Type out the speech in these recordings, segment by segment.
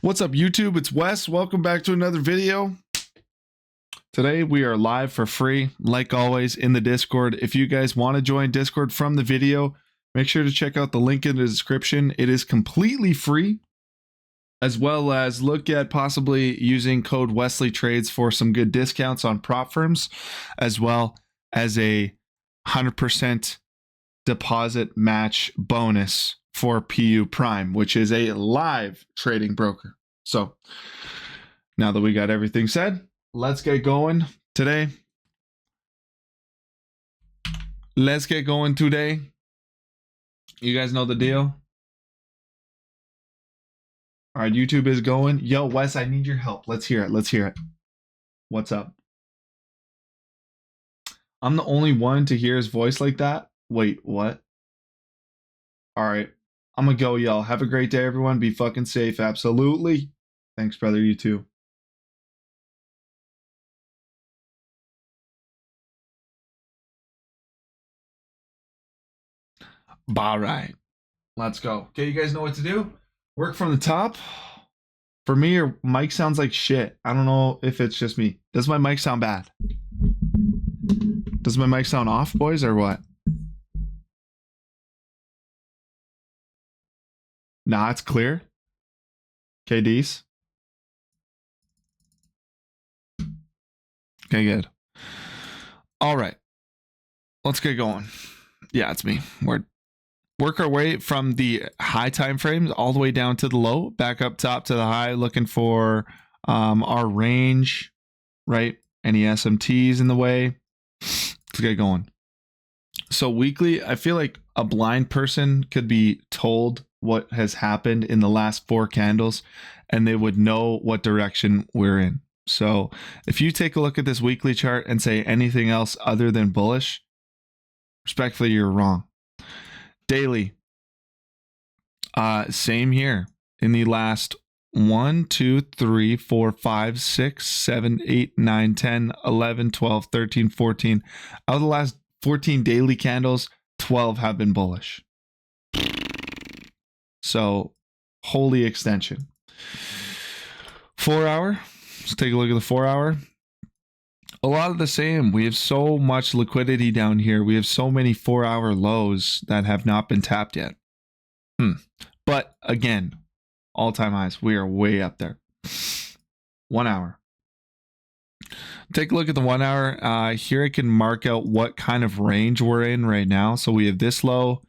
What's up, YouTube? It's Wes. Welcome back to another video. Today we are live for free, like always, in the Discord. If you guys want to join Discord from the video, make sure to check out the link in the description. It is completely free, as well as look at possibly using code WesleyTrades for some good discounts on prop firms, as well as a 100% deposit match bonus for PU Prime, which is a live trading broker. So now that we got everything said, let's get going today. You guys know the deal. All right, YouTube is going. Yo, Wes, I need your help. Let's hear it. What's up? I'm the only one to hear his voice like that. Wait, what? All right. I'm gonna go, y'all. Have a great day, everyone. Be fucking safe. Absolutely. Thanks, brother. You too. All right. Let's go. Okay, you guys know what to do? Work from the top. For me, your mic sounds like shit. I don't know if it's just me. Does my mic sound bad? Does my mic sound off, boys, or what? Nah, it's clear. KDs. Okay, good. All right. Let's get going. Yeah, it's me. We're work our way from the high time frames all the way down to the low, back up top to the high, looking for our range, right? Any SMTs in the way. Let's get going. So weekly, I feel like a blind person could be told what has happened in the last 4 candles and they would know what direction we're in. So if you take a look at this weekly chart and say anything else other than bullish, respectfully, you're wrong. Daily, same here. In the last 1, 2, 3, 4, 5, 6, 7, 8, 9, 10, 11, 12, 13, 14. Out of the last 14 daily candles, 12 have been bullish. So, holy extension. 4 hour. Let's take a look at the 4 hour. A lot of the same. We have so much liquidity down here. We have so many 4 hour lows that have not been tapped yet. But again, all-time highs. We are way up there. 1 hour. Take a look at the 1 hour. Here I can mark out what kind of range we're in right now. So we have this low.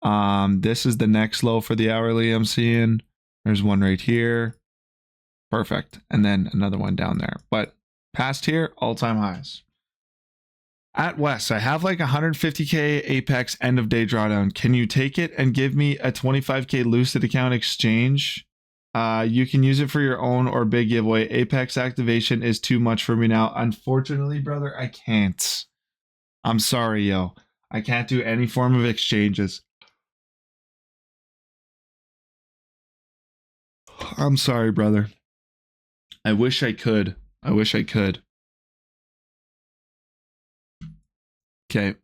This is the next low for the hourly I'm seeing. There's one right here. Perfect. And then another one down there. But past here, all-time highs. At West, I have like 150K Apex end of day drawdown. Can you take it and give me a 25K Lucid account exchange? You can use it for your own or big giveaway. Apex activation is too much for me now. Unfortunately, brother, I can't. I'm sorry, yo. I can't do any form of exchanges. I'm sorry, brother. I wish I could. Okay,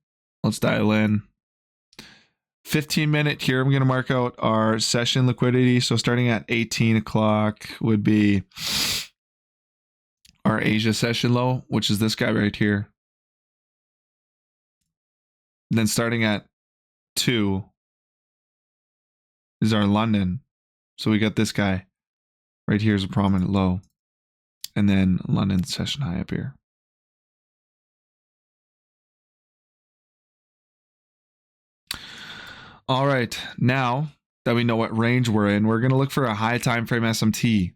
let's dial in. 15-minute here. I'm going to mark out our session liquidity. So starting at 18 o'clock would be our Asia session low, which is this guy right here. Then starting at 2 is our London. So we got this guy right here is a prominent low. And then London session high up here. All right, now that we know what range we're in, we're going to look for a high time frame SMT.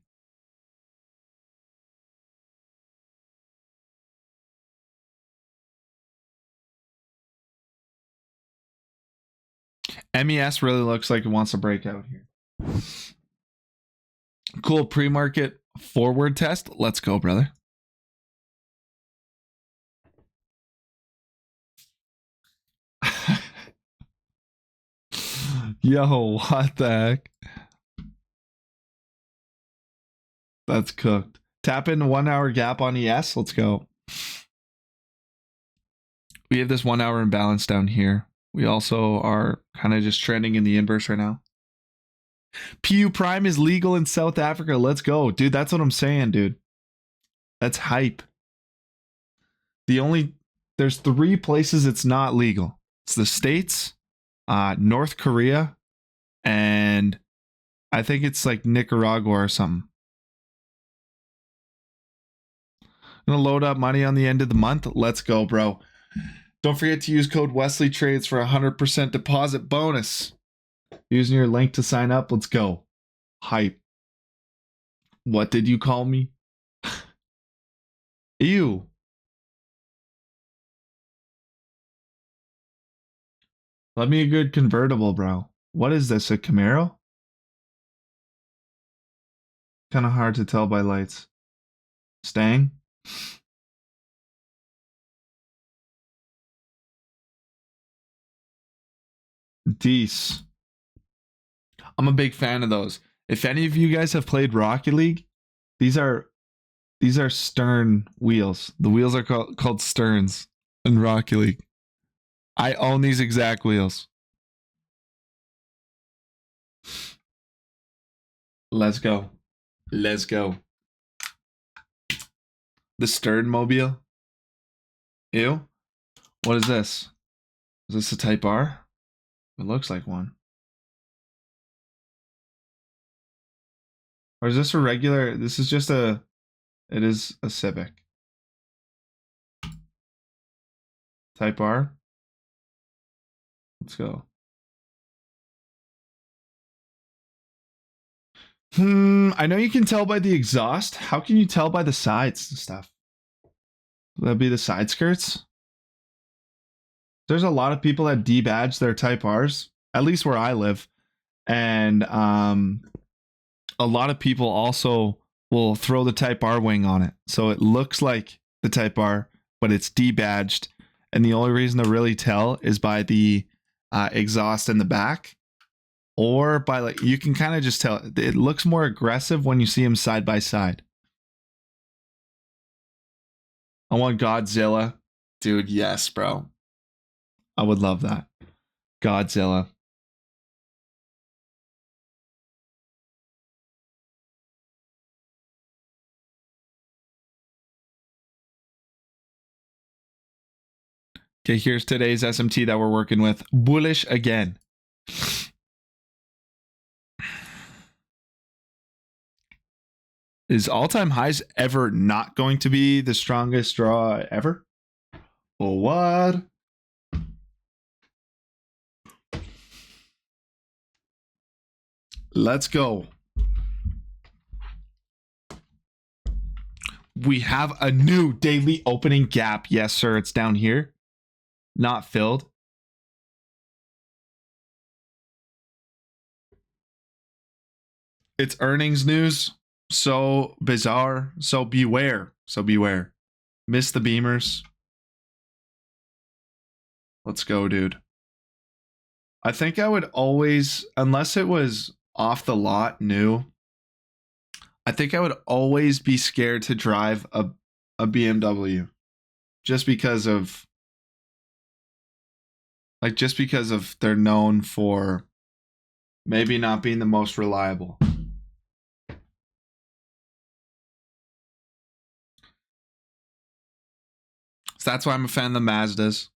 MES really looks like it wants to break out here. Cool pre-market forward test. Let's go, brother. Yo, what the heck? That's cooked. Tap in 1 hour gap on ES. Let's go. We have this 1 hour imbalance down here. We also are kind of just trending in the inverse right now. PU Prime is legal in South Africa. Let's go. Dude, that's what I'm saying, dude. That's hype. There's 3 places it's not legal. It's the States, North Korea, and I think it's like Nicaragua or something. I'm gonna load up money on the end of the month. Let's go, bro. Don't forget to use code WesleyTrades for 100% deposit bonus. Using your link to sign up. Let's go. Hype. What did you call me? Ew. Let me a good convertible, bro. What is this, a Camaro? Kind of hard to tell by lights. Stang? Deece. I'm a big fan of those. If any of you guys have played Rocket League, these are Stern wheels. The wheels are called Sterns in Rocket League. I own these exact wheels. Let's go. Let's go. The Stern Mobile. Ew. What is this? Is this a Type R? It looks like one. Or is this a regular? This is just a... It is a Civic. Type R. Let's go. I know you can tell by the exhaust. How can you tell by the sides and stuff? That'd be the side skirts. There's a lot of people that debadge their Type Rs, at least where I live. And a lot of people also will throw the Type R wing on it. So it looks like the Type R, but it's debadged. And the only reason to really tell is by the exhaust in the back. Or by like, you can kind of just tell. It looks more aggressive when you see them side by side. I want Godzilla. Dude, yes, bro. I would love that. Godzilla. Okay, here's today's SMT that we're working with. Bullish again. Is all-time highs ever not going to be the strongest draw ever? Or what? Let's go. We have a new daily opening gap. Yes, sir. It's down here. Not filled. It's earnings news. So bizarre. So beware. So beware. Miss the beamers. Let's go, dude. I think I would always, unless it was off the lot new, I think I would always be scared to drive a BMW. Just because of they're known for maybe not being the most reliable. So that's why I'm a fan of the Mazdas.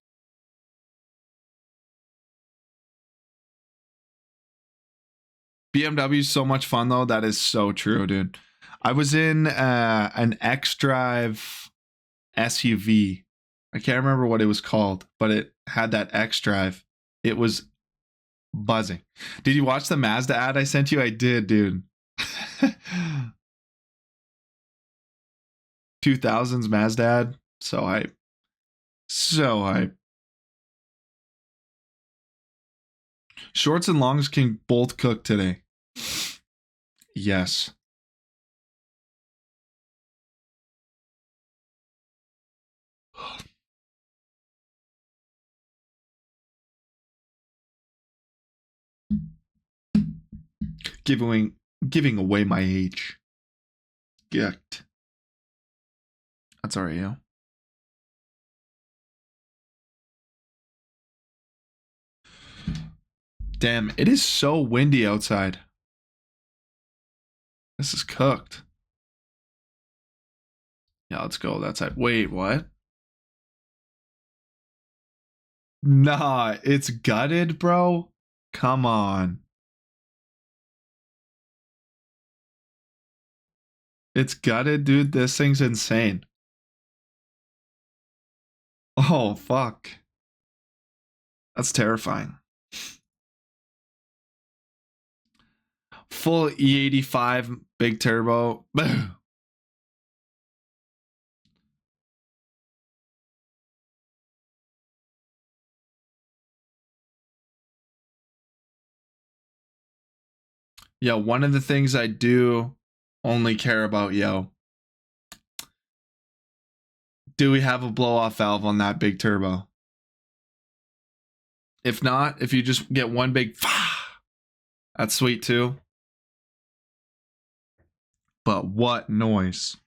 BMW is so much fun though. That is so true, dude. I was in an X-Drive SUV. I can't remember what it was called, but it had that X-Drive. It was buzzing. Did you watch the Mazda ad I sent you? I did, dude. 2000s Mazda ad. So hype. So hype. Shorts and longs can both cook today. Yes. Giving away my age. Yucked. That's alright, yo. Damn, it is so windy outside. This is cooked. Yeah, let's go. That's it. Wait, what? Nah, it's gutted, bro. Come on. It's gutted, dude. This thing's insane. Oh, fuck. That's terrifying. Full E85 big turbo. Yeah, one of the things I do only care about, yo. Do we have a blow off valve on that big turbo? If not, if you just get one big, that's sweet too. But what noise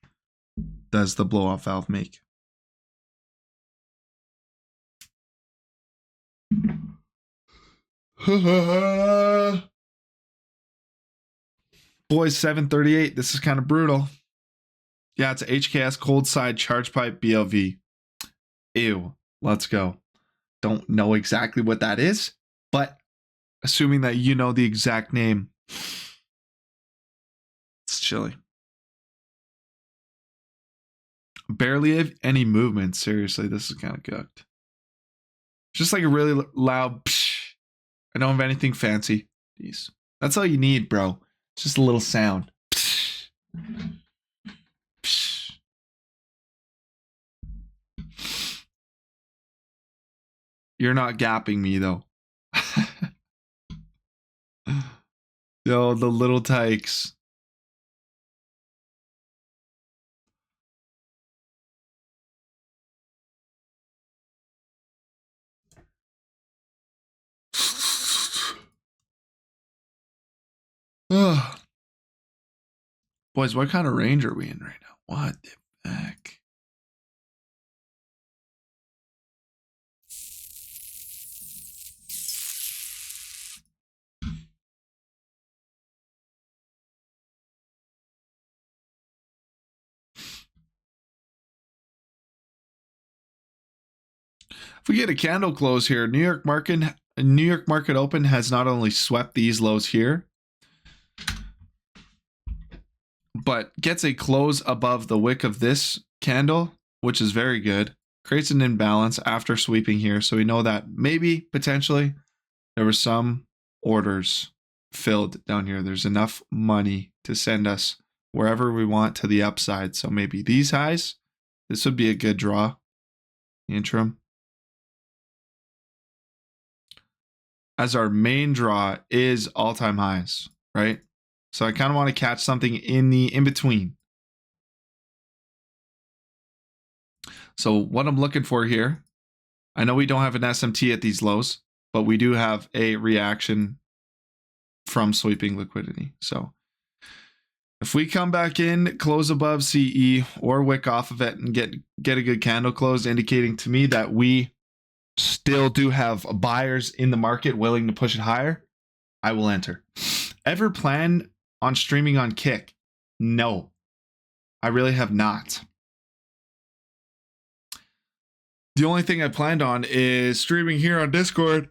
does the blow off valve make? Boys, 738. This is kind of brutal. Yeah, it's a HKS cold side charge pipe BLV. Ew. Let's go. Don't know exactly what that is, but assuming that you know the exact name, it's chilly. Barely have any movement. Seriously, this is kind of cooked. Just like a really loud psh. I don't have anything fancy. Jeez. That's all you need, bro. Just a little sound. Psh. Psh. You're not gapping me, though. Yo, the little tykes. Boys, what kind of range are we in right now? What the heck? If we get a candle close here, New York Market Open has not only swept these lows here, but gets a close above the wick of this candle, which is very good. Creates an imbalance after sweeping here. So we know that maybe, potentially, there were some orders filled down here. There's enough money to send us wherever we want to the upside. So maybe these highs, this would be a good draw. Interim. As our main draw is all-time highs, right? So I kind of want to catch something in the in-between. So what I'm looking for here, I know we don't have an SMT at these lows, but we do have a reaction from sweeping liquidity. So if we come back in, close above CE or wick off of it and get a good candle close, indicating to me that we still do have buyers in the market willing to push it higher, I will enter. Ever plan on streaming on Kick? No, I really have not. The only thing I planned on is streaming here on Discord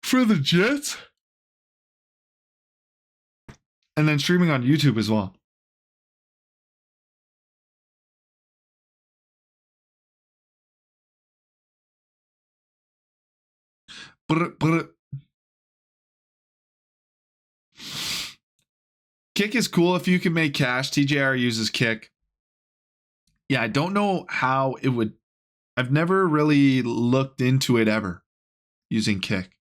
for the Jets, and then streaming on YouTube as well. Kick is cool if you can make cash. TJR uses Kick. Yeah, I don't know how it would. I've never really looked into it ever using Kick.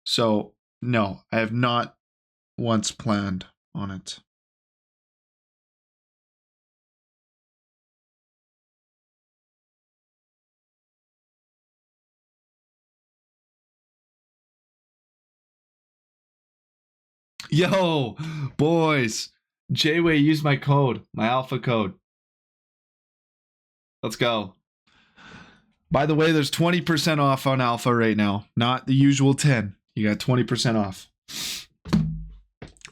So, no, I have not once planned on it. Yo, boys, J-Way, use my code, my alpha code. Let's go. By the way, there's 20% off on alpha right now, not the usual 10. You got 20% off.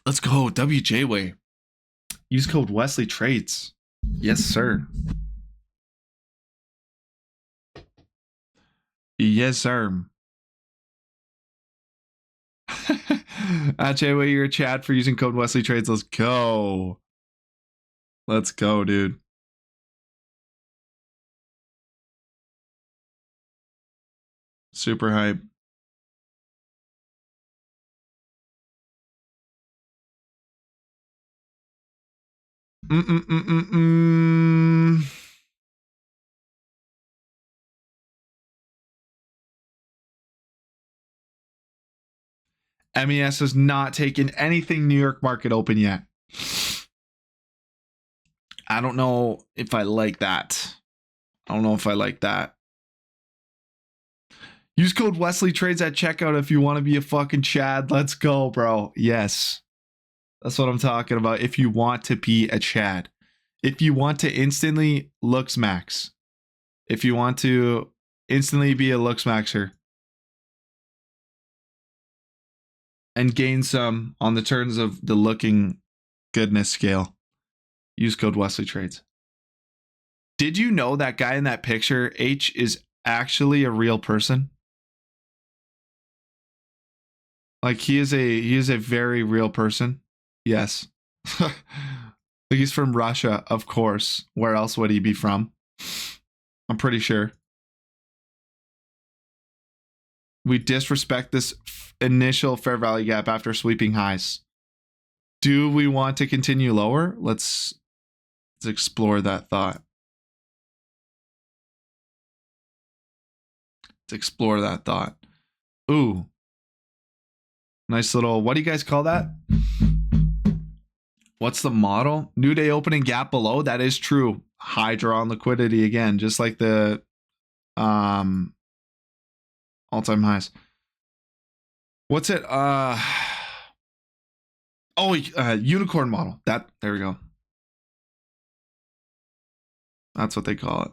Let's go, WJ-Way. Use code WesleyTrades. Yes, sir. Yes, sir. Ajay, wait, your chat for using code WesleyTrades. Let's go. Let's go, dude. Super hype. MES has not taken anything New York market open yet. I don't know if I like that. I don't know if I like that. Use code WesleyTrades at checkout if you want to be a fucking Chad. Let's go, bro. Yes. That's what I'm talking about. If you want to be a Chad. If you want to instantly looks max. If you want to instantly be a looks maxer. And gain some on the terms of the looking goodness scale. Use code WesleyTrades. Did you know that guy in that picture, H, is actually a real person? Like he is a very real person. Yes. He's from Russia, of course. Where else would he be from? I'm pretty sure. We disrespect this initial fair value gap after sweeping highs. Do we want to continue lower? Let's explore that thought. Let's explore that thought. Ooh. Nice little, what do you guys call that? What's the model? New day opening gap below. That is true. High draw on liquidity again, just like the all-time highs. What's it? Unicorn model. There we go. That's what they call it.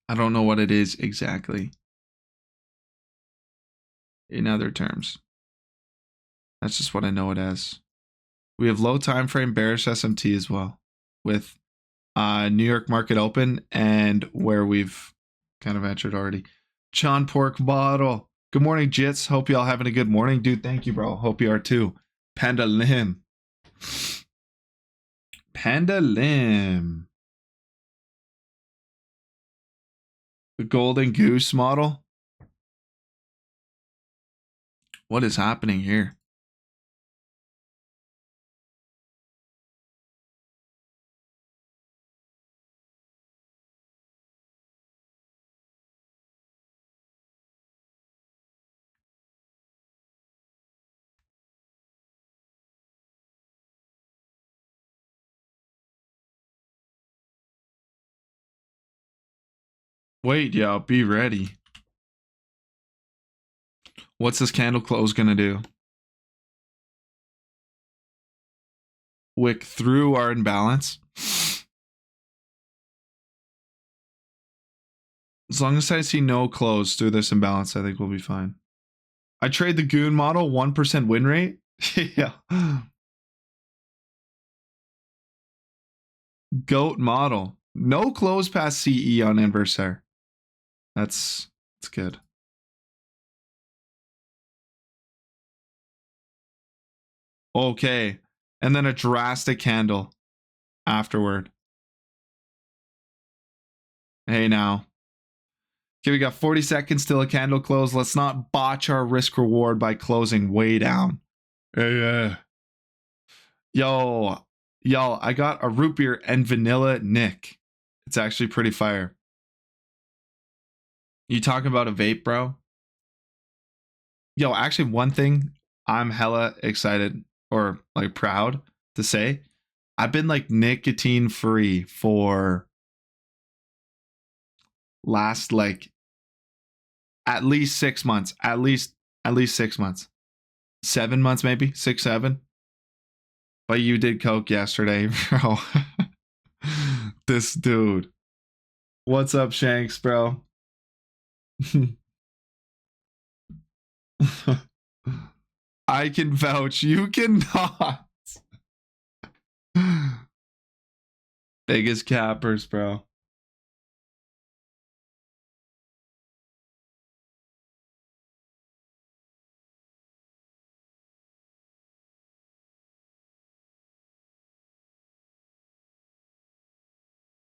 I don't know what it is exactly in other terms. That's just what I know it as. We have low time frame bearish SMT as well with New York market open and where we've kind of entered already. Chon Pork Bottle. Good morning, Jits. Hope y'all having a good morning. Dude, thank you, bro. Hope you are too. Panda Lim. Panda Lim. The Golden Goose model. What is happening here? Wait, y'all, be ready. What's this candle close gonna do? Wick through our imbalance. As long as I see no close through this imbalance, I think we'll be fine. I trade the Goon model, 1% win rate. Yeah. Goat model. No close past CE on inverse there. That's good. Okay. And then a drastic candle afterward. Hey now. Okay, we got 40 seconds till a candle close. Let's not botch our risk reward by closing way down. Yeah. Yo, I got a root beer and vanilla Nick. It's actually pretty fire. You talking about a vape, bro? Yo, actually, one thing I'm hella excited or like proud to say, I've been like nicotine free for last like at least 6 months. At least 6 months. 7 months, maybe 6, 7. But you did coke yesterday, bro. This dude. What's up, Shanks, bro? I can vouch. You cannot. Biggest cappers, bro.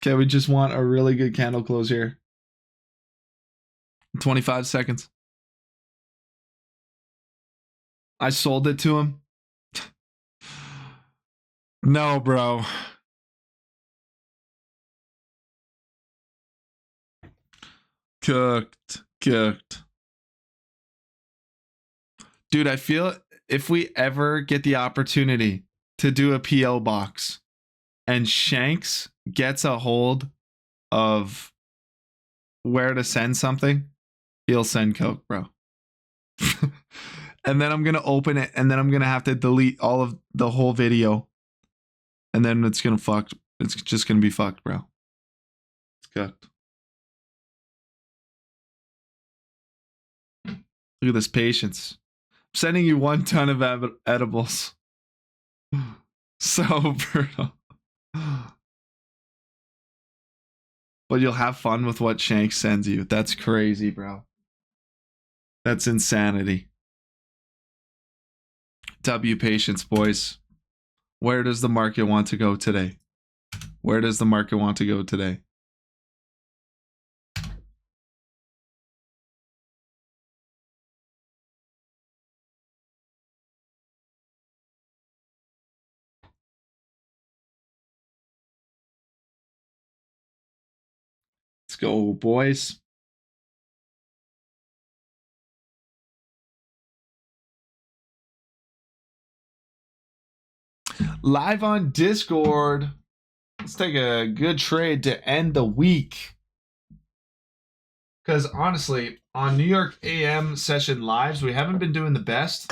Okay, we just want a really good candle close here. 25 seconds. I sold it to him. No, bro. Cooked. Dude, I feel if we ever get the opportunity to do a PO box and Shanks gets a hold of where to send something, he'll send Coke, bro. And then I'm going to open it and then I'm going to have to delete all of the whole video. And then it's going to fuck. It's just going to be fucked, bro. It's cooked. Look at this patience. I'm sending you 1 ton of edibles. So brutal. But you'll have fun with what Shank sends you. That's crazy, bro. That's insanity. W patience, boys. Where does the market want to go today? Where does the market want to go today? Let's go, boys. Live on Discord. Let's take a good trade to end the week. Because honestly, on New York AM session lives, we haven't been doing the best.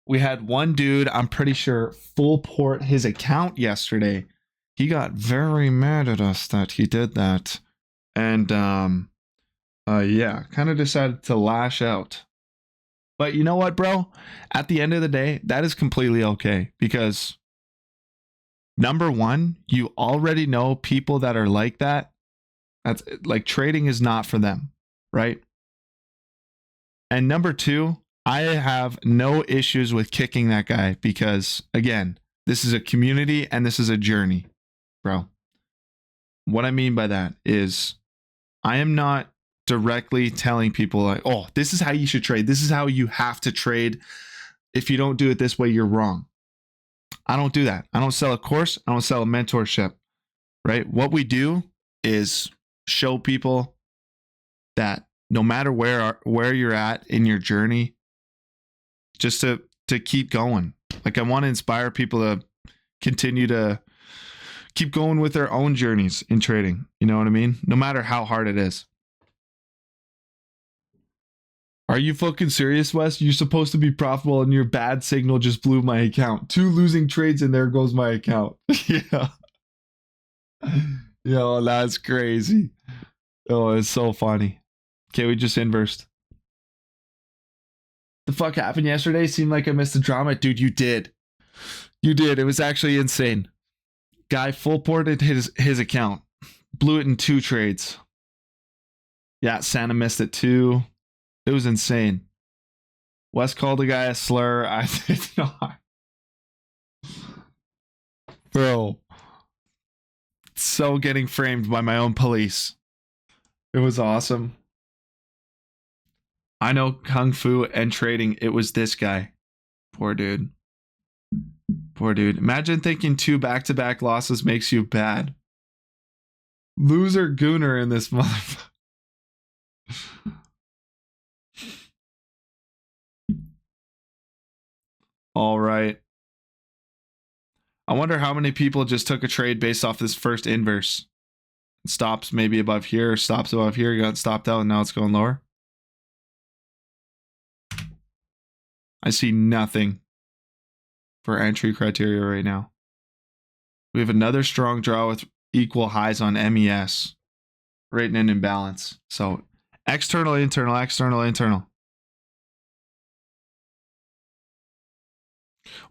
We had one dude, I'm pretty sure, full port his account yesterday. He got very mad at us that he did that. And yeah, kind of decided to lash out. But you know what, bro? At the end of the day, that is completely okay because number one, you already know people that are like that. That's like trading is not for them, right? And number two, I have no issues with kicking that guy because again, this is a community and this is a journey, bro. What I mean by that is I am not directly telling people like, oh, this is how you should trade. This is how you have to trade. If you don't do it this way, you're wrong. I don't do that. I don't sell a course. I don't sell a mentorship, right? What we do is show people that no matter where you're at in your journey, just to keep going. Like I want to inspire people to continue to keep going with their own journeys in trading. You know what I mean? No matter how hard it is. Are you fucking serious, Wes? You're supposed to be profitable and your bad signal just blew my account. 2 losing trades and there goes my account. Yeah. Yo, that's crazy. Oh, it's so funny. Okay, we just inversed. The fuck happened yesterday? Seemed like I missed the drama. Dude, you did. You did. It was actually insane. Guy full ported his account. Blew it in 2 trades. Yeah, Santa missed it too. It was insane. Wes called a guy a slur. I did not. Bro. So getting framed by my own police. It was awesome. I know Kung Fu and trading. It was this guy. Poor dude. Poor dude. Imagine thinking 2 back-to-back losses makes you bad. Loser gooner in this motherfucker. All right. I wonder how many people just took a trade based off this first inverse. Stops maybe above here, stops above here, got stopped out, and now it's going lower. I see nothing for entry criteria right now. We have another strong draw with equal highs on MES. Right in an imbalance. So external, internal, external, internal.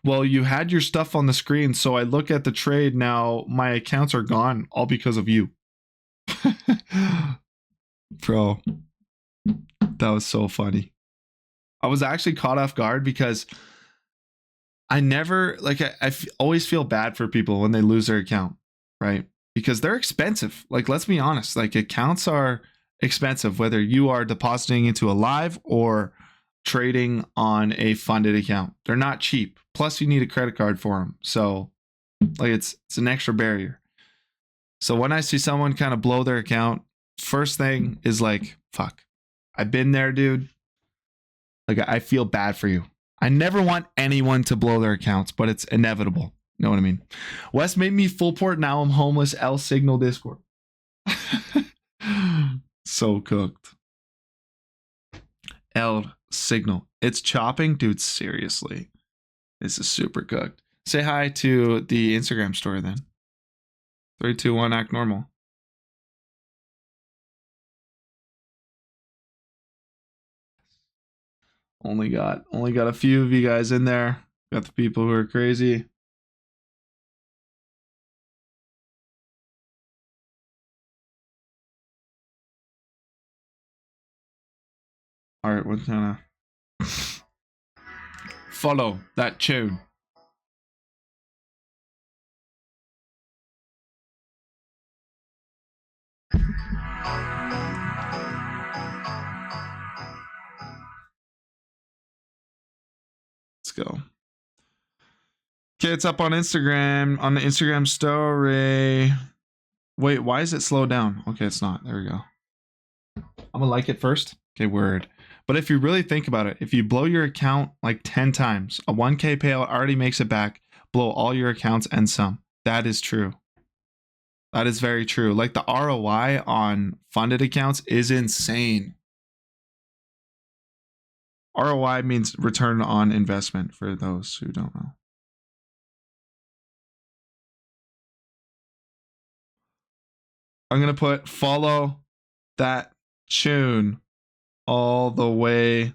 Well, you had your stuff on the screen, so I look at the trade now. My accounts are gone, all because of you. Bro, that was so funny. I was actually caught off guard because I never, like, always feel bad for people when they lose their account, right? Because they're expensive. Like, let's be honest, like, accounts are expensive, whether you are depositing into a live or trading on a funded account. They're not cheap. Plus, you need a credit card for them. So, like, it's an extra barrier. So when I see someone kind of blow their account, first thing is like, fuck, I've been there, dude. Like, I feel bad for you. I never want anyone to blow their accounts, but it's inevitable. You know what I mean? Wes made me full port. Now I'm homeless. L Signal Discord. So cooked. L Signal. It's chopping? Dude, seriously. This is super cooked. Say hi to the Instagram story then. 3, 2, 1, act normal. Only got a few of you guys in there. Got the people who are crazy. All right, what's gonna follow that tune? Let's go. Okay, it's up on Instagram, on the Instagram story. Wait, why is it slowed down? Okay, it's not. There we go. I'm gonna like it first. Okay, word. But if you really think about it, if you blow your account like 10 times, a 1K payout already makes it back. Blow all your accounts and some. That is true. That is very true. Like the ROI on funded accounts is insane. ROI means return on investment for those who don't know. I'm going to put follow that tune all the way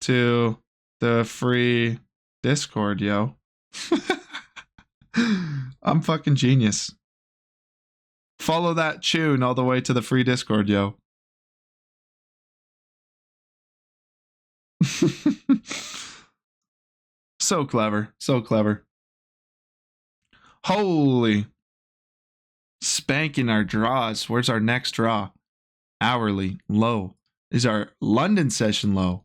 to the free Discord, yo. I'm fucking genius. Follow that tune all the way to the free Discord, yo. So clever. So clever. Holy. Spanking our draws. Where's our next draw? Hourly low. Is our London session low,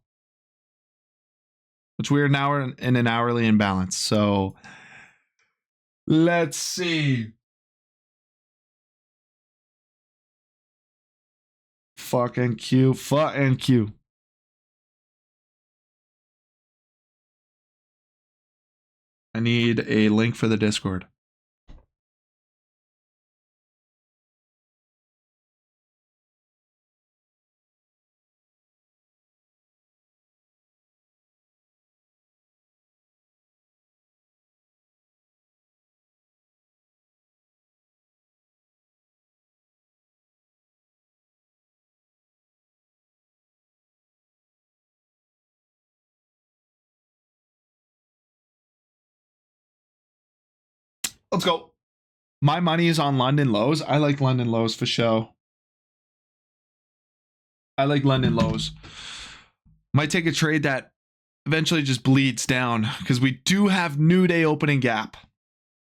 which we are now in an hourly imbalance. So let's see. Fucking Q. Fucking Q. I need a link for the Discord. Let's go. My money is on London lows. I like London lows for show. I like London lows. Might take a trade that eventually just bleeds down because we do have new day opening gap,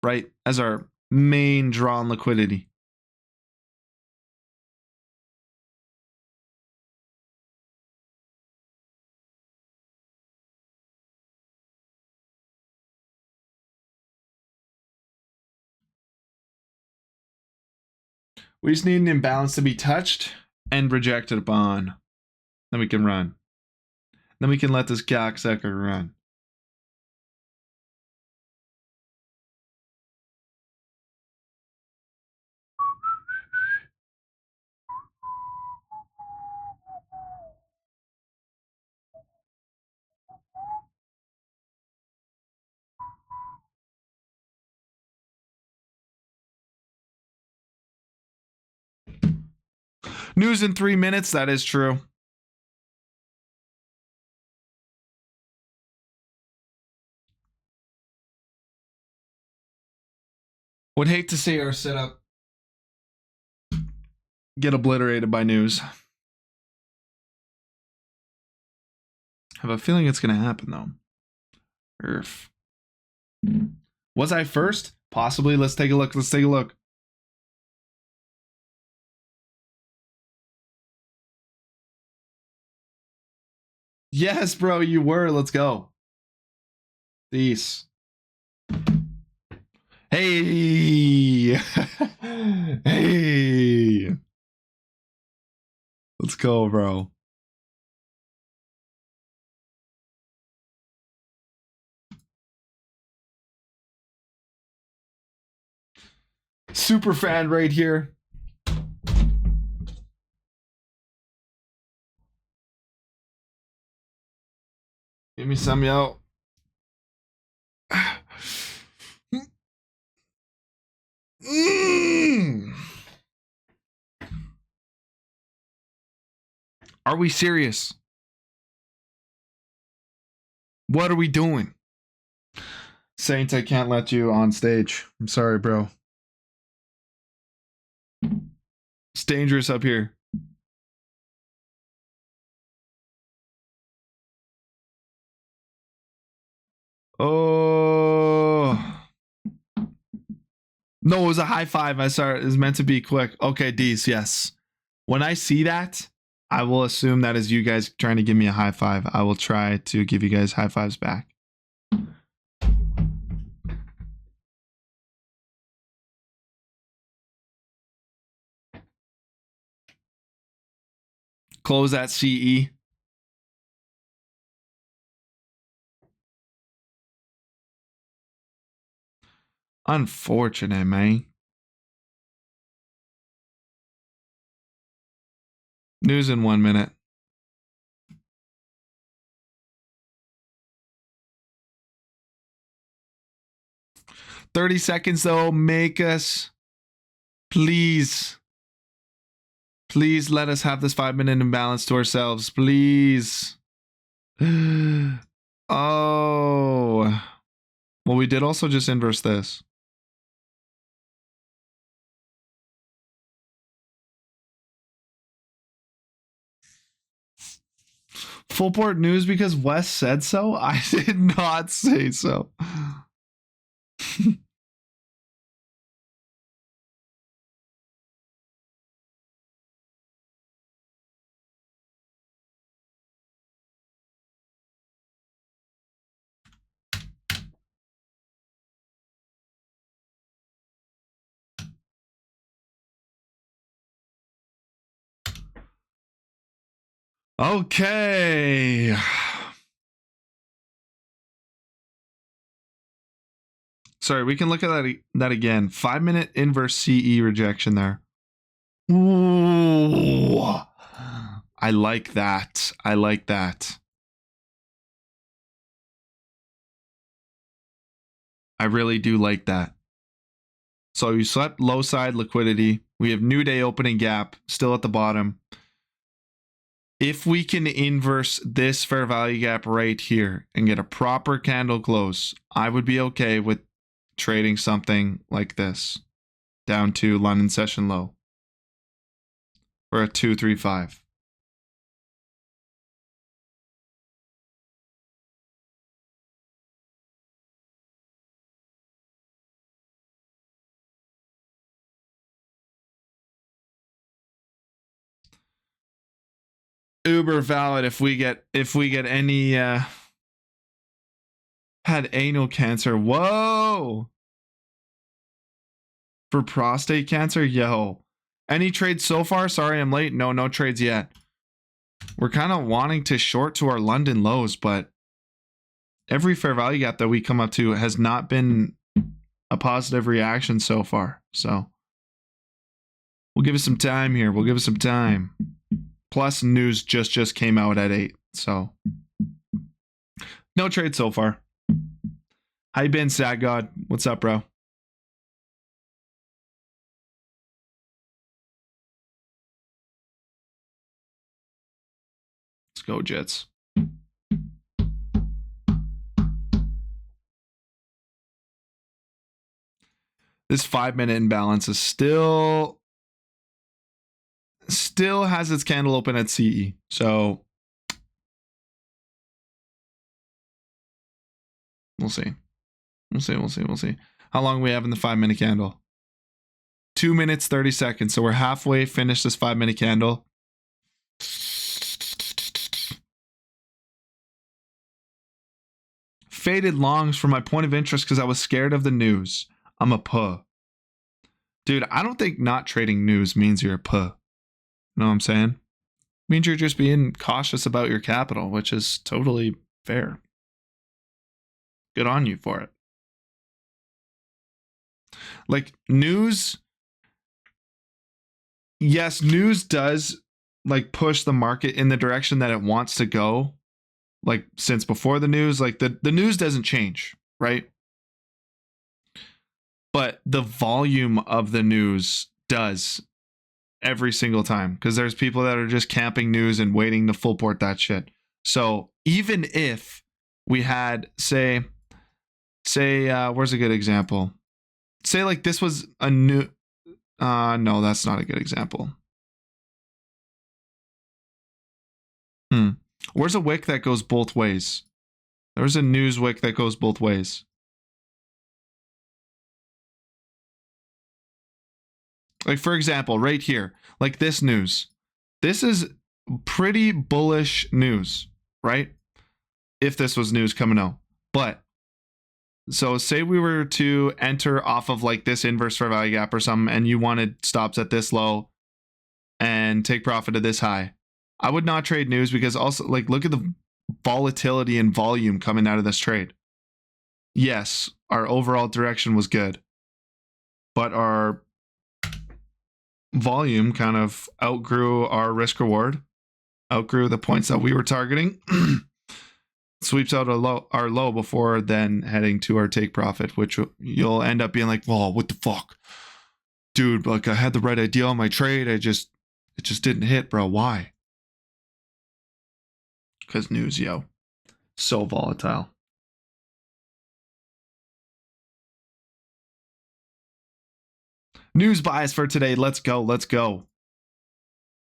right? As our main draw on liquidity. We just need an imbalance to be touched and rejected upon. Then we can run. Then we can let this cocksucker run. News in 3 minutes. That is true. Would hate to see our setup get obliterated by news. Have a feeling it's going to happen, though. Earth. Was I first? Possibly. Let's take a look. Let's take a look. Yes, bro, you were. Let's go. Peace. Hey. Hey. Let's go, bro. Super fan right here. Give me some, yo. Are we serious? What are we doing? Saint, I can't let you on stage. I'm sorry, bro. It's dangerous up here. Oh. No, it was a high five. I saw it was meant to be quick. Okay, D's, yes. When I see that, I will assume that is you guys trying to give me a high five. I will try to give you guys high fives back. Close that CE. Unfortunate, man. News in 1 minute. $30 seconds though. Make us. Please. Please let us have this 5-minute imbalance to ourselves. Please. Oh. Well, we did also just inverse this. Full port news because Wes said so? I did not say so. Okay. Sorry, we can look at that again. 5-minute inverse CE rejection there. Ooh. I like that. I like that. I really do like that. So you slept low side liquidity. We have new day opening gap still at the bottom. If we can inverse this fair value gap right here and get a proper candle close, I would be okay with trading something like this down to London session low for a 235. Uber valid if we get any had anal cancer. Whoa. For prostate cancer, yo. Any trades so far? Sorry, I'm late. No trades yet. We're kind of wanting to short to our London lows, but every fair value gap that we come up to has not been a positive reaction so far. So we'll give it some time here. We'll give it some time. Plus news just came out at 8. So no trade so far. How you been, Sad God? What's up, bro? Let's go, Jets. This 5-minute imbalance is still has its candle open at CE. So we'll see. We'll see. How long we have in the 5-minute candle? 2 minutes, 30 seconds. So we're halfway finished this 5-minute candle. Faded longs for my point of interest because I was scared of the news. I'm a puh. Dude, I don't think not trading news means you're a puh. You know what I'm saying? It means you're just being cautious about your capital, which is totally fair. Good on you for it. Like news, yes, news does like push the market in the direction that it wants to go. Like since before the news, like the news doesn't change, right? But the volume of the news does every single time because there's people that are just camping news and waiting to full port that shit. So even if we had say where's a good example? Say like this was a new no, that's not a good example. Where's a wick that goes both ways? There's a news wick that goes both ways. Like for example, right here, like this news. This is pretty bullish news, right? If this was news coming out. But so say we were to enter off of like this inverse fair value gap or something and you wanted stops at this low and take profit at this high. I would not trade news because also like look at the volatility and volume coming out of this trade. Yes, our overall direction was good, but our volume kind of outgrew our risk reward, outgrew the points that we were targeting. Sweeps out our low before then heading to our take profit, which you'll end up being like, "Whoa, what the fuck, dude? Like I had the right idea on my trade, it just didn't hit, bro. Why?" Because news, yo, so volatile. News bias for today. Let's go.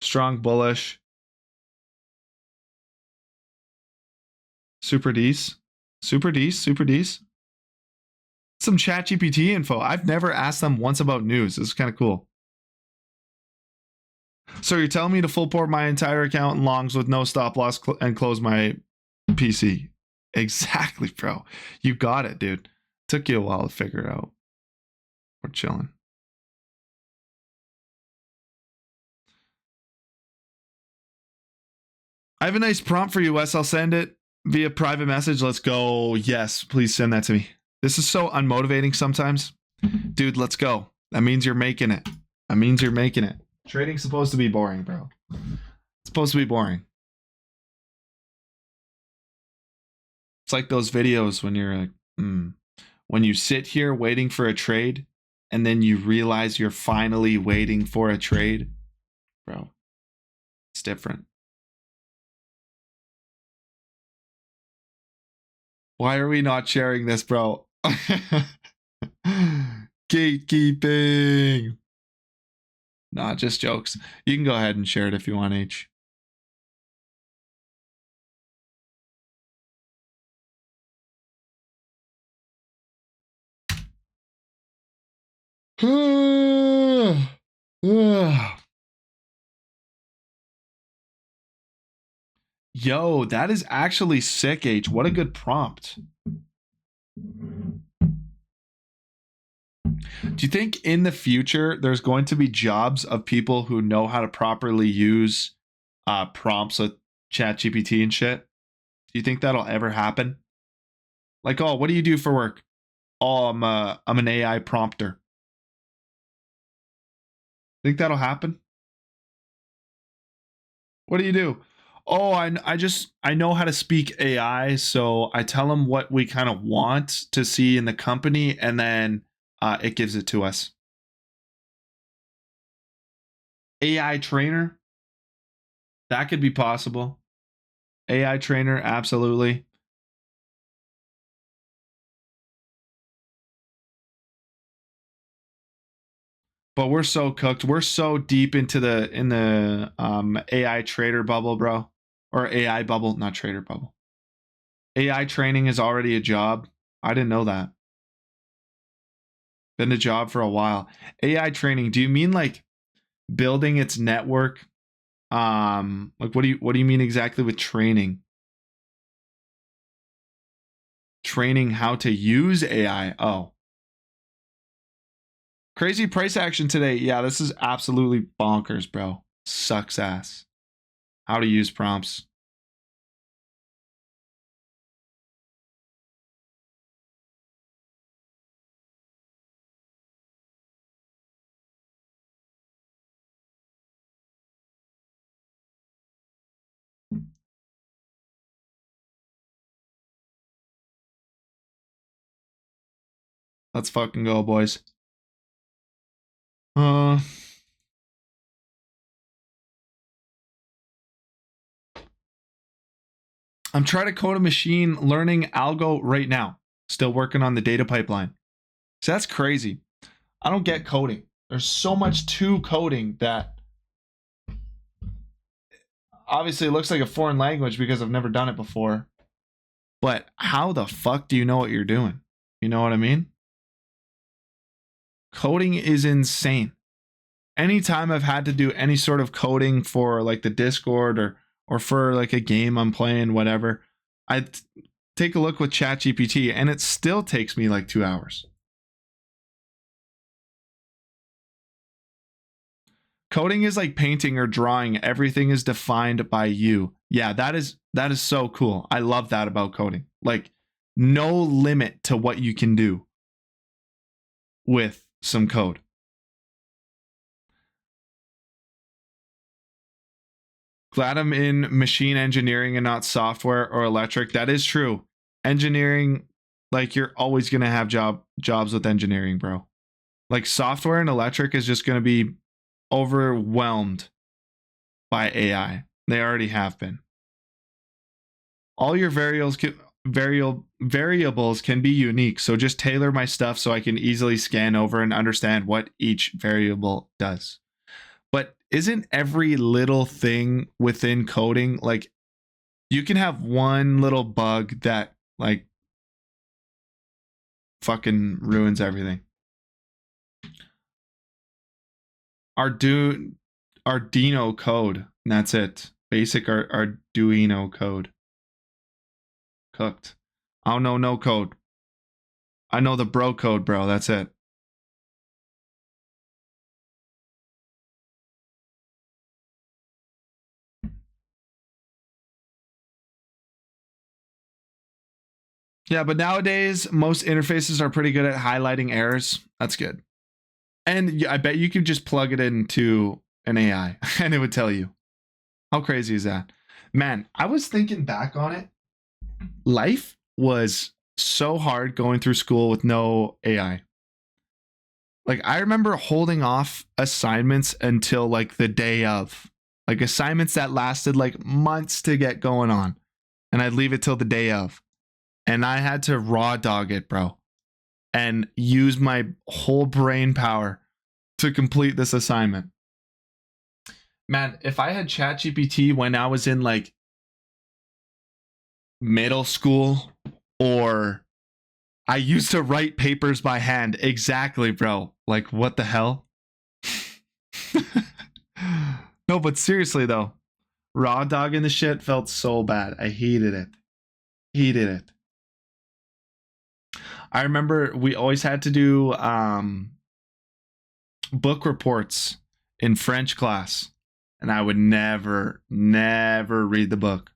Strong bullish. Super D's. Some ChatGPT info. I've never asked them once about news. This is kind of cool. So you're telling me to full port my entire account in longs with no stop loss and close my PC? Exactly, bro. You got it, dude. Took you a while to figure it out. We're chilling. I have a nice prompt for you, Wes. I'll send it via private message. Let's go. Yes, please send that to me. This is so unmotivating sometimes. Dude, let's go. That means you're making it. Trading's supposed to be boring, bro. It's supposed to be boring. It's like those videos when you're like, when you sit here waiting for a trade and then you realize you're finally waiting for a trade. Bro, it's different. Why are we not sharing this, bro? Gatekeeping. Nah, just jokes. You can go ahead and share it if you want, H. Yo, that is actually sick, H. What a good prompt. Do you think in the future there's going to be jobs of people who know how to properly use prompts with ChatGPT and shit? Do you think that'll ever happen? Like, oh, what do you do for work? Oh, I'm an AI prompter. Think that'll happen? What do you do? Oh, I know how to speak AI, so I tell them what we kind of want to see in the company, and then it gives it to us. AI trainer, that could be possible. AI trainer, absolutely. But we're so cooked. We're so deep into the AI trader bubble, bro. Or AI bubble, not trader bubble. AI training is already a job. I didn't know that. Been a job for a while. AI training, do you mean like building its network? Like what do you mean exactly with training? Training how to use AI. Oh. Crazy price action today. Yeah, this is absolutely bonkers, bro. Sucks ass. How to use prompts. Let's fucking go, boys. I'm trying to code a machine learning algo right now. Still working on the data pipeline. So that's crazy. I don't get coding. There's so much to coding that obviously it looks like a foreign language because I've never done it before. But how the fuck do you know what you're doing? You know what I mean? Coding is insane. Anytime I've had to do any sort of coding for like the Discord or for like a game I'm playing, whatever, I take a look with ChatGPT and it still takes me like 2 hours. Coding is like painting or drawing. Everything is defined by you. Yeah, that is so cool. I love that about coding. Like no limit to what you can do with some code. Glad I'm in machine engineering and not software or electric. That is true. Engineering, like you're always gonna have jobs with engineering, bro. Like software and electric is just gonna be overwhelmed by AI. They already have been. All your variables can be unique, so just tailor my stuff so I can easily scan over and understand what each variable does. But isn't every little thing within coding like you can have one little bug that like fucking ruins everything? Arduino code, and that's it. Basic Arduino code. Cooked. I don't know no code. I know the bro code, bro. That's it. Yeah, but nowadays most interfaces are pretty good at highlighting errors. That's good. And I bet you could just plug it into an AI and it would tell you. How crazy is that? Man, I was thinking back on it. Life was so hard going through school with no AI. Like I remember holding off assignments until like the day of. Like assignments that lasted like months to get going on. And I'd leave it till the day of. And I had to raw dog it, bro. And use my whole brain power to complete this assignment. Man, if I had ChatGPT when I was in like middle school, or I used to write papers by hand. Exactly, bro. Like, what the hell? No, but seriously though, raw dogging the shit felt so bad. I hated it. Hated it. I remember we always had to do book reports in French class, and I would never read the book,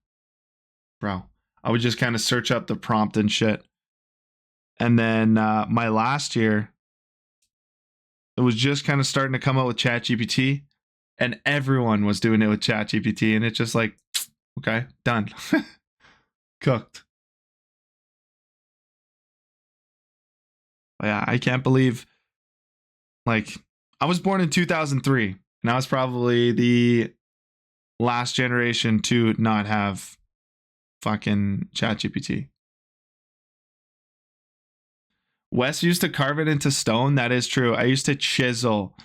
bro. I would just kind of search up the prompt and shit. And then my last year, it was just kind of starting to come out with ChatGPT, and everyone was doing it with ChatGPT, and it's just like, okay, done. Cooked. But yeah, I can't believe, like, I was born in 2003, and I was probably the last generation to not have fucking ChatGPT. Wes used to carve it into stone. That is true. I used to chisel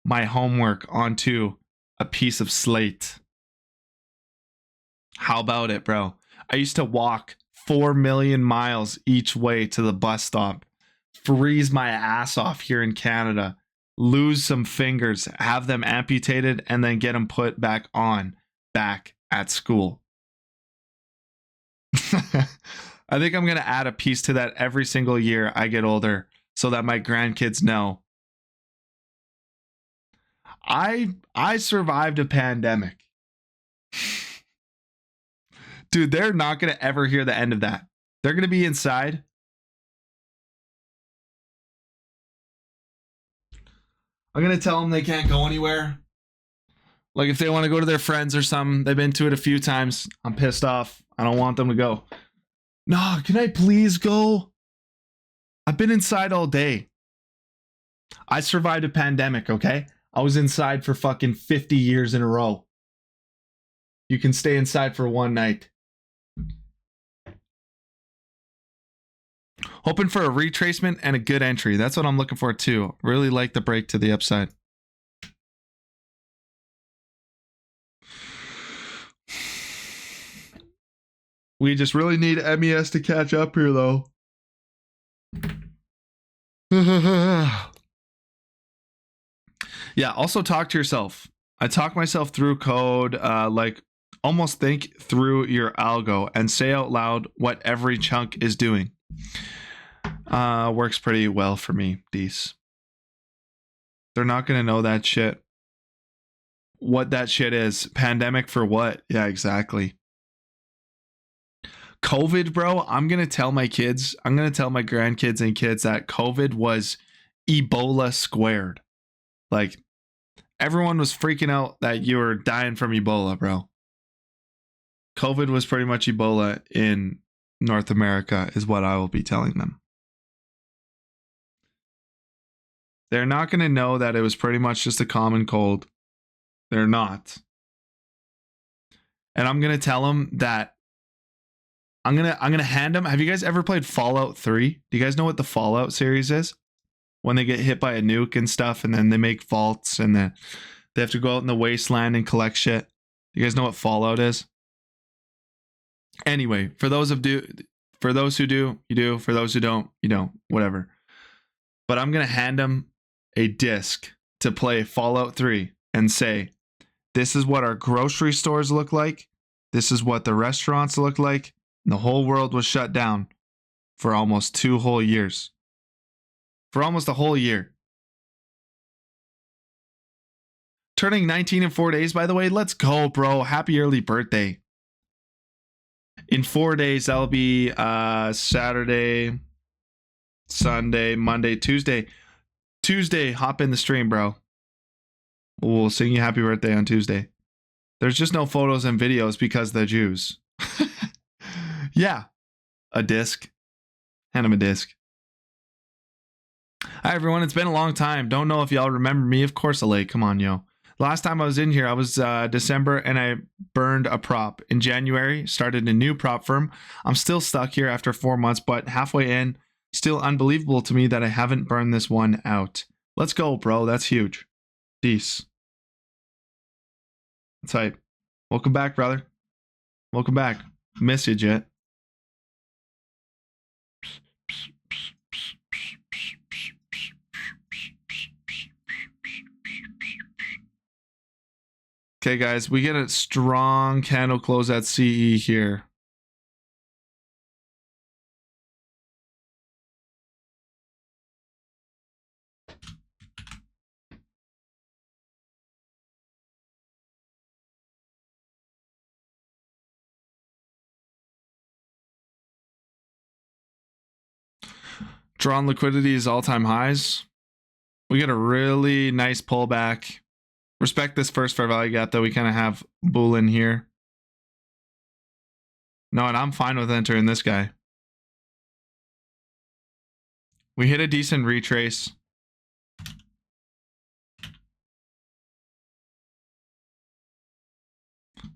my homework onto a piece of slate. How about it, bro? I used to walk 4 million miles each way to the bus stop, freeze my ass off here in Canada, lose some fingers, have them amputated, and then get them put back at school. I think I'm going to add a piece to that every single year I get older so that my grandkids know. I survived a pandemic. Dude, they're not going to ever hear the end of that. They're going to be inside. I'm going to tell them they can't go anywhere. Like if they want to go to their friends or something, they've been to it a few times. I'm pissed off. I don't want them to go. No, can I please go? I've been inside all day. I survived a pandemic, okay? I was inside for fucking 50 years in a row. You can stay inside for one night. Hoping for a retracement and a good entry. That's what I'm looking for too. Really like the break to the upside. We just really need MES to catch up here though. Yeah, also talk to yourself. I talk myself through code, like almost think through your algo and say out loud what every chunk is doing. Works pretty well for me, Dees. They're not going to know that shit. What that shit is. Pandemic for what? Yeah, exactly. COVID, bro, I'm going to tell my kids, I'm going to tell my grandkids and kids that COVID was Ebola squared. Like, everyone was freaking out that you were dying from Ebola, bro. COVID was pretty much Ebola in North America, is what I will be telling them. They're not going to know that it was pretty much just a common cold. They're not. And I'm going to tell them that I'm going to hand them. Have you guys ever played Fallout 3? Do you guys know what the Fallout series is? When they get hit by a nuke and stuff, and then they make vaults, and then they have to go out in the wasteland and collect shit. You guys know what Fallout is? Anyway, for those who do, you do. For those who don't, you don't. Whatever. But I'm gonna hand them a disc to play Fallout 3 and say, "This is what our grocery stores look like. This is what the restaurants look like." And the whole world was shut down for almost 2 whole years. For almost a whole year. Turning 19 in 4 days, by the way. Let's go, bro. Happy early birthday. In 4 days, that'll be Saturday, Sunday, Monday, Tuesday. Tuesday, hop in the stream, bro. We'll sing you happy birthday on Tuesday. There's just no photos and videos because they're Jews. Yeah. A disc. Hand him a disc. Hi, everyone. It's been a long time. Don't know if y'all remember me. Of course, LA. Come on, yo. Last time I was in here, I was December, and I burned a prop. In January, started a new prop firm. I'm still stuck here after 4 months, but halfway in, still unbelievable to me that I haven't burned this one out. Let's go, bro. That's huge. Peace. That's hype. Welcome back, brother. Welcome back. Miss you, Jet. Okay, guys, we get a strong candle close at CE here. Drawn liquidity is all-time highs. We get a really nice pullback. Respect this first fair value gap, though. We kind of have bull in here. No, and I'm fine with entering this guy. We hit a decent retrace.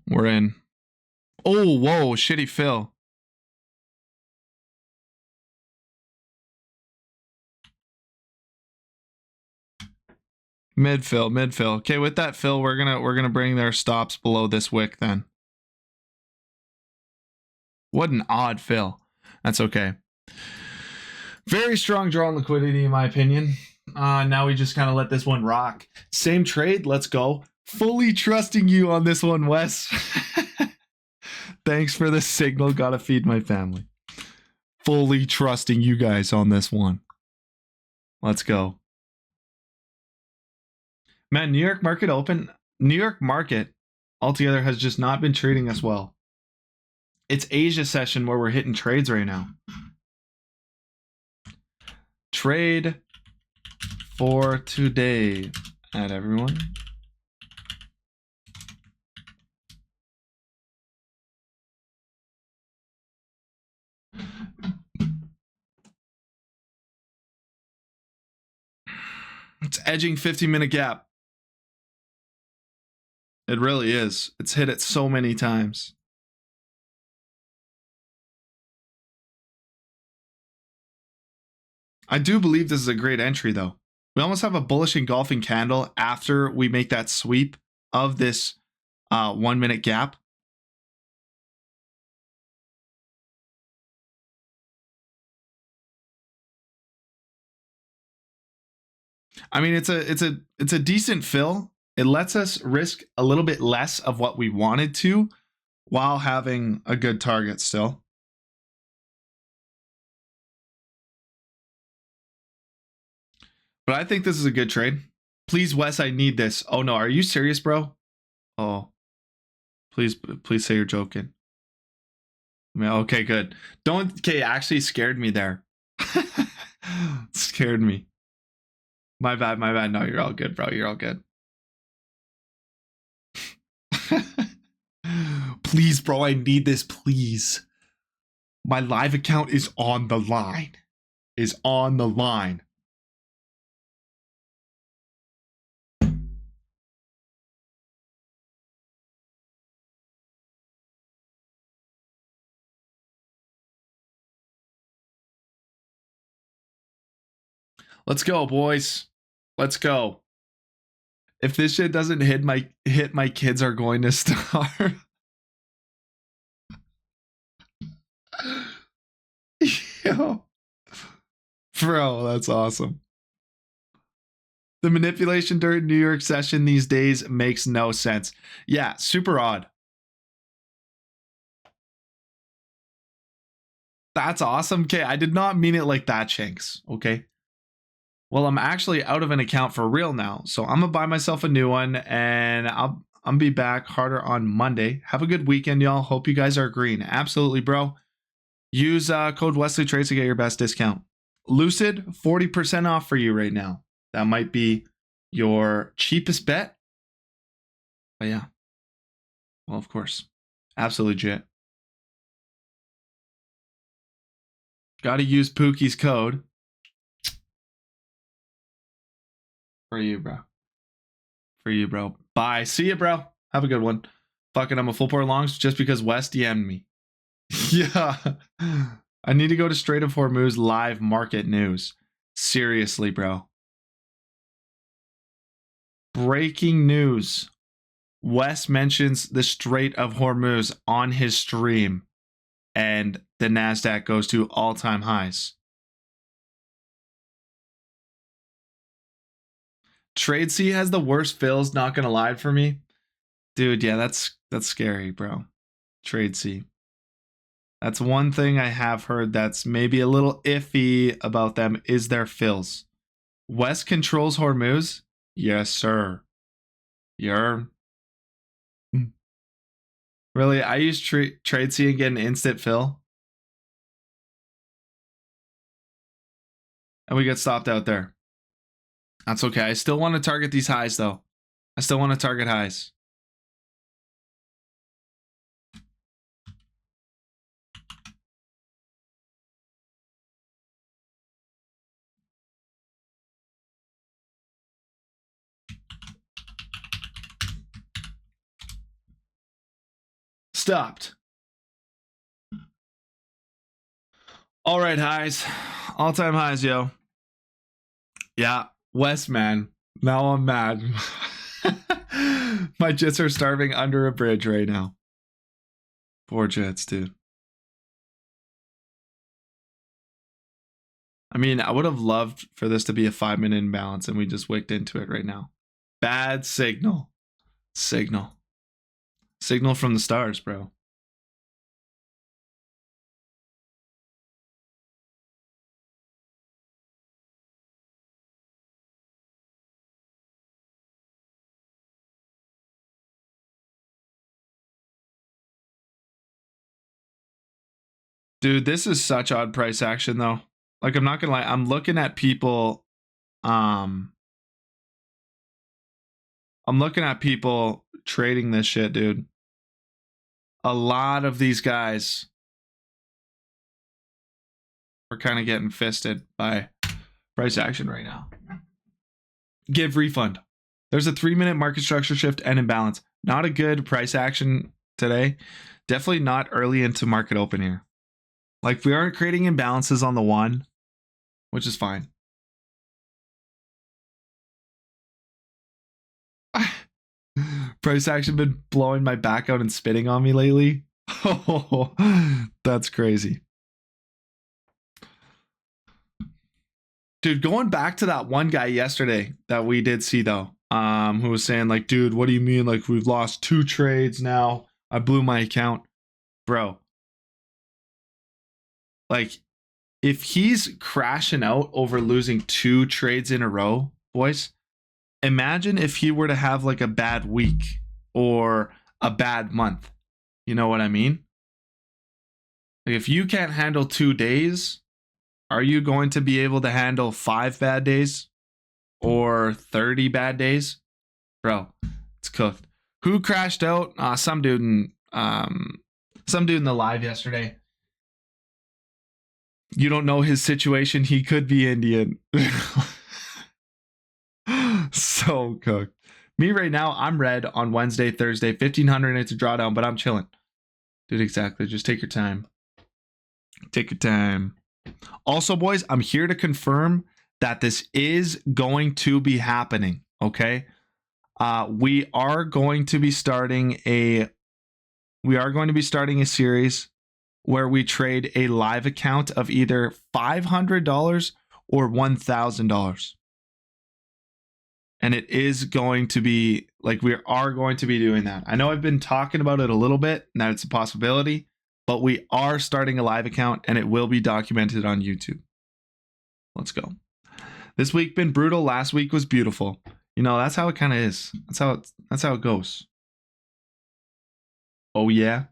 We're in. Oh, whoa, shitty fill. Mid fill. Okay, with that fill, we're gonna bring their stops below this wick then. What an odd fill. That's okay. Very strong draw on liquidity, in my opinion. Now we just kind of let this one rock. Same trade. Let's go. Fully trusting you on this one, Wes. Thanks for the signal. Gotta feed my family. Fully trusting you guys on this one. Let's go. Man, New York market open. New York market altogether has just not been treating us well. It's Asia session where we're hitting trades right now. Trade for today at everyone. It's edging 50-minute gap. It really is. It's hit it so many times. I do believe this is a great entry, though. We almost have a bullish engulfing candle after we make that sweep of this 1 minute gap. I mean, it's a decent fill. It lets us risk a little bit less of what we wanted to while having a good target still. But I think this is a good trade. Please, Wes, I need this. Oh no, are you serious, bro? Oh, please say you're joking. I mean, okay, good. Don't. Okay, actually scared me there. Scared me. My bad. No, you're all good, bro. You're all good. Please, bro, I need this, please. My live account is on the line. Let's go, boys. Let's go. If this shit doesn't hit, my kids are going to starve. Yo. Bro, that's awesome. The manipulation during New York session these days makes no sense. Yeah, super odd. That's awesome. Okay, I did not mean it like that, Shanks. Okay. Well, I'm actually out of an account for real now, so I'm gonna buy myself a new one, and I'm be back harder on Monday. Have a good weekend, y'all. Hope you guys are green. Absolutely, bro. Use code WesleyTrades to get your best discount. Lucid, 40% off for you right now. That might be your cheapest bet. But yeah. Well, of course. Absolutely legit. Gotta use Pookie's code. For you, bro. Bye. See ya, bro. Have a good one. Fucking, I'm a full port longs just because West DM'd me. Yeah. I need to go to Strait of Hormuz live market news. Seriously, bro. Breaking news. Wes mentions the Strait of Hormuz on his stream, and the NASDAQ goes to all-time highs. Trade C has the worst fills, not gonna lie for me. Dude, yeah, that's scary, bro. Trade C. That's one thing I have heard that's maybe a little iffy about them is their fills. West controls Hormuz? Yes, sir. Really? I use Trade C and get an instant fill? And we get stopped out there. That's okay. I still want to target these highs, though. I still want to target highs. Stopped. All right, highs. All-time highs, yo. Yeah, West, man. Now I'm mad. My jits are starving under a bridge right now. Poor jits, dude. I mean, I would have loved for this to be a 5-minute imbalance and we just wicked into it right now. Bad signal. Signal from the stars, bro. Dude, this is such odd price action though. Like, I'm not gonna lie, I'm looking at people I'm looking at people trading this shit, dude. A lot of these guys are kind of getting fisted by price action right now. Give refund. There's a 3-minute market structure shift and imbalance. Not a good price action today. Definitely not early into market open here. Like, we aren't creating imbalances on the 1, which is fine. Price action been blowing my back out and spitting on me lately. Oh, that's crazy. Dude, going back to that one guy yesterday that we did see though, who was saying like, dude, what do you mean? Like, we've lost 2 trades now. I blew my account. Bro, like, if he's crashing out over losing 2 trades in a row, boys, imagine if he were to have like a bad week or a bad month. You know what I mean? Like, if you can't handle 2 days, are you going to be able to handle 5 bad days or 30 bad days? Bro, it's cooked. Who crashed out? Some dude in the live yesterday. You don't know his situation. He could be Indian. So cooked. Me right now, I'm red on Wednesday, Thursday, 1500. It's a drawdown, but I'm chilling. Dude, exactly. Just take your time. Take your time. Also, boys, I'm here to confirm that this is going to be happening. Okay. We are going to be starting a series where we trade a live account of either $500 or $1,000. And it is going to be like, we are going to be doing that. I know I've been talking about it a little bit and that it's a possibility, but we are starting a live account and it will be documented on YouTube. Let's go. This week been brutal. Last week was beautiful. You know, that's how it kind of is. That's how it goes. Oh yeah.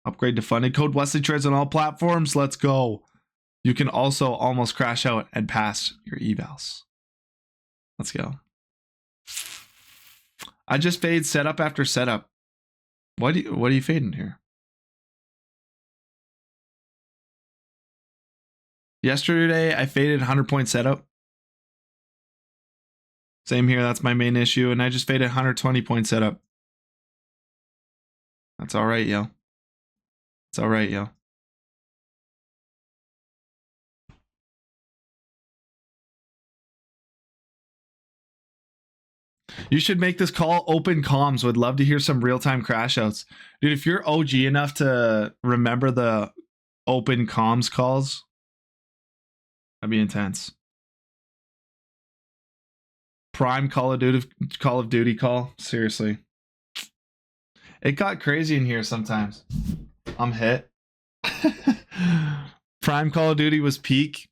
Upgrade to funded. Code WesleyTrades on all platforms. Let's go. You can also almost crash out and pass your evals. Let's go. I just fade setup after setup. What are you fading here? Yesterday, I faded 100-point setup. Same here. That's my main issue. And I just faded 120-point setup. That's all right, yo. It's all right, yo. You should make this call open comms. Would love to hear some real-time crash outs. Dude, if you're OG enough to remember the open comms calls, that'd be intense. Prime Call of Duty call. Seriously. It got crazy in here sometimes. I'm hit. Prime Call of Duty was peak.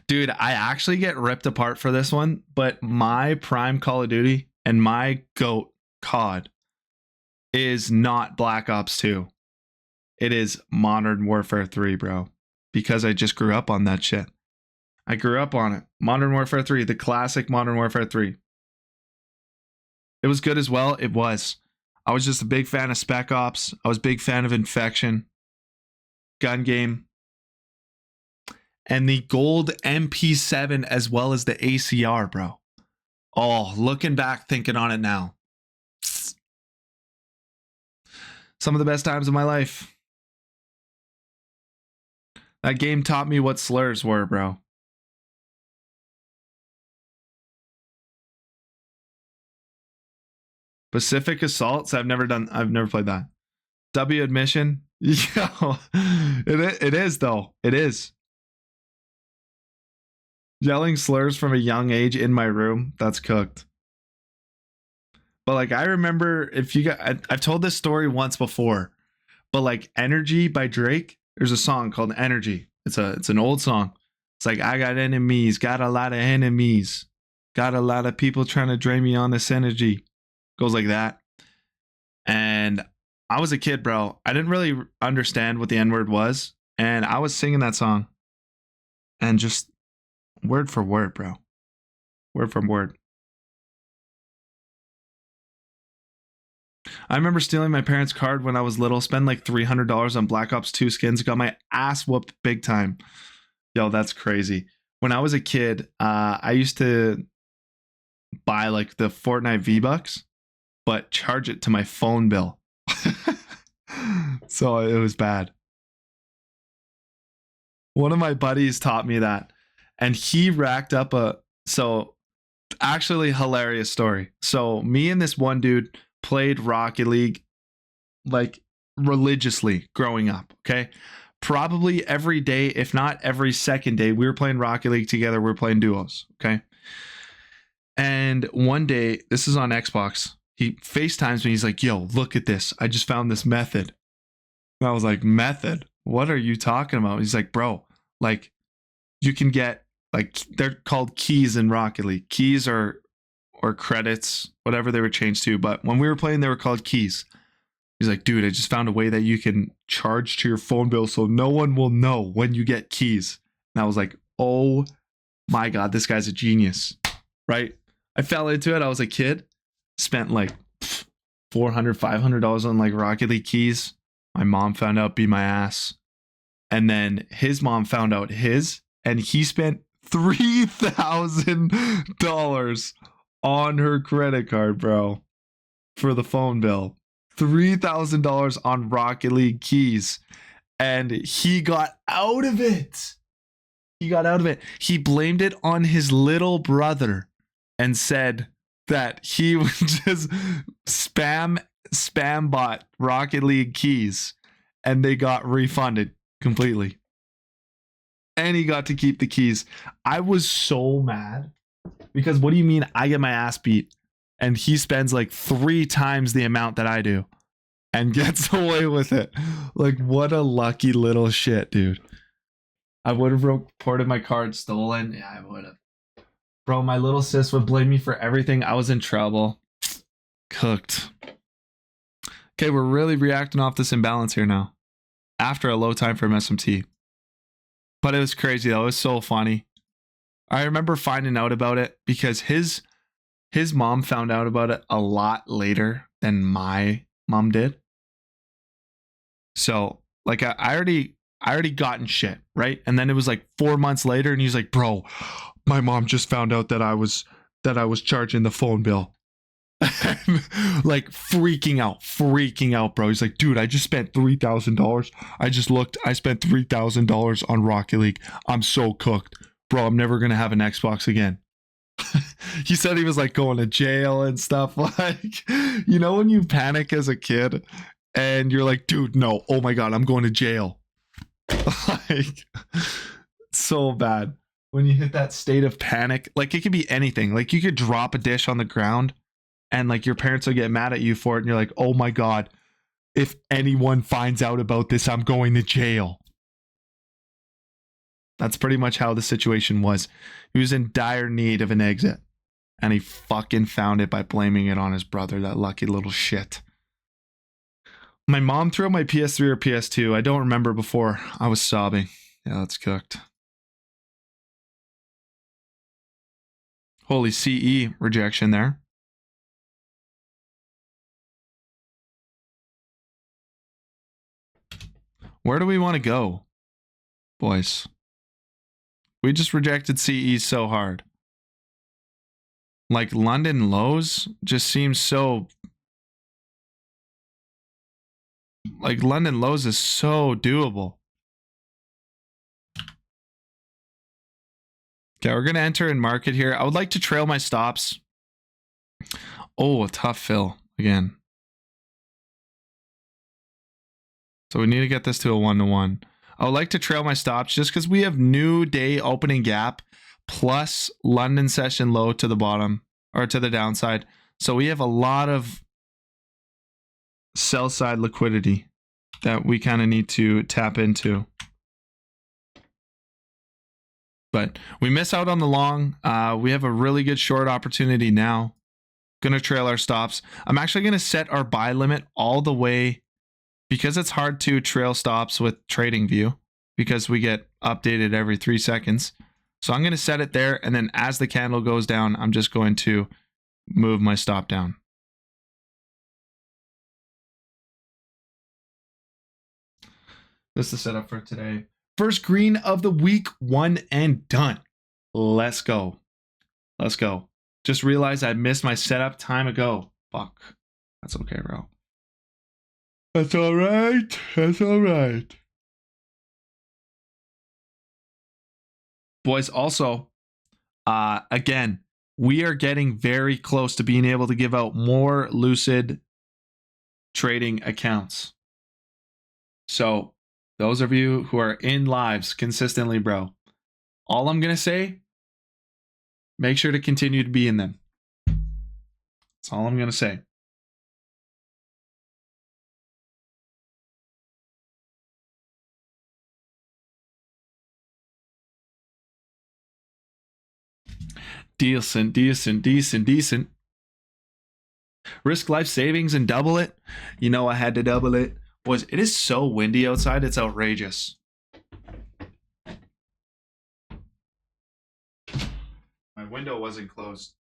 Dude, I actually get ripped apart for this one, but my Prime Call of Duty and my GOAT COD is not Black Ops 2. It is Modern Warfare 3, bro. Because I just grew up on that shit. I grew up on it. Modern Warfare 3, the classic Modern Warfare 3. It was good as well. It was. I was just a big fan of Spec Ops. I was a big fan of Infection. Gun game. And the gold MP7 as well as the ACR, bro. Oh, looking back, thinking on it now. Some of the best times of my life. That game taught me what slurs were, bro. Pacific Assaults. I've never played that. W Admission. Yo, it is though. It is. Yelling slurs from a young age in my room. That's cooked. But like, I remember I've told this story once before, but like Energy by Drake, there's a song called Energy. It's an old song. It's like, I got enemies, got a lot of enemies, got a lot of people trying to drain me on this energy. Goes like that. And I was a kid, bro. I didn't really understand what the N-word was. And I was singing that song. And just word for word, bro. Word for word. I remember stealing my parents' card when I was little, spend like $300 on Black Ops 2 skins, got my ass whooped big time. Yo, that's crazy. When I was a kid, I used to buy like the Fortnite V-Bucks, but charge it to my phone bill. So it was bad. One of my buddies taught me that, and he racked up actually hilarious story. So me and this one dude played Rocket League like religiously growing up, okay? Probably every day, if not every second day, we were playing Rocket League together. We were playing duos, okay? And one day, this is on Xbox, he FaceTimes me. He's like, yo, look at this. I just found this method. And I was like, method? What are you talking about? He's like, bro, like you can get, like, they're called keys in Rocket League. Keys or credits, whatever they were changed to. But when we were playing, they were called keys. He's like, dude, I just found a way that you can charge to your phone bill so no one will know when you get keys. And I was like, oh my God, this guy's a genius, right? I fell into it. I was a kid, spent like $400, $500 on like Rocket League keys. My mom found out, beat my ass. And then his mom found out and he spent $3,000 on her credit card, bro, for the phone bill. $3,000 on Rocket League keys. And he got out of it. He blamed it on his little brother and said that he would just spam bot Rocket League keys and they got refunded completely. And he got to keep the keys. I was so mad because what do you mean I get my ass beat and he spends like 3 times the amount that I do and gets away with it? Like, what a lucky little shit, dude. I would have reported my card stolen. Yeah, I would have. Bro, my little sis would blame me for everything. I was in trouble. Cooked. Okay, we're really reacting off this imbalance here now. After a low time for SMT. But it was crazy though. It was so funny. I remember finding out about it because his mom found out about it a lot later than my mom did. So like I already gotten shit, right? And then it was like 4 months later and he's like, bro, my mom just found out that I was charging the phone bill. Like freaking out, bro. He's like, dude, I just spent $3,000. I spent $3,000 on Rocket League. I'm so cooked, bro. I'm never gonna have an Xbox again. He said he was like going to jail and stuff. Like, you know, when you panic as a kid and you're like, dude, no, oh my God, I'm going to jail. Like, so bad when you hit that state of panic. Like, it could be anything. Like, you could drop a dish on the ground and like your parents will get mad at you for it and you're like, oh my God, if anyone finds out about this, I'm going to jail. That's pretty much how the situation was. He was in dire need of an exit and he fucking found it by blaming it on his brother, that lucky little shit. My mom threw out my PS3 or PS2. I don't remember before. I was sobbing. Yeah, that's cooked. Holy CE rejection there. Where do we want to go, boys? We just rejected CE so hard. Like, London lows just seems so... Like, London lows is so doable. Okay, we're going to enter in market here. I would like to trail my stops. Oh, a tough fill. again. So we need to get this to a 1-to-1. I would like to trail my stops just because we have new day opening gap plus London session low to the bottom or to the downside. So we have a lot of sell side liquidity that we kind of need to tap into. But we miss out on the long. We have a really good short opportunity now. Gonna trail our stops. I'm actually gonna set our buy limit all the way because it's hard to trail stops with TradingView because we get updated every 3 seconds. So I'm gonna set it there, and then as the candle goes down, I'm just going to move my stop down. This is the setup for today. First green of the week, 1 and done. Let's go. Let's go. Just realized I missed my setup time ago. Fuck. That's okay, bro. That's all right. That's all right. Boys, also, again, we are getting very close to being able to give out more Lucid Trading accounts. So those of you who are in lives consistently, bro, all I'm going to say, make sure to continue to be in them. That's all I'm going to say. Decent. Risk life savings and double it. You know I had to double it. Boys, it is so windy outside. It's outrageous. My window wasn't closed.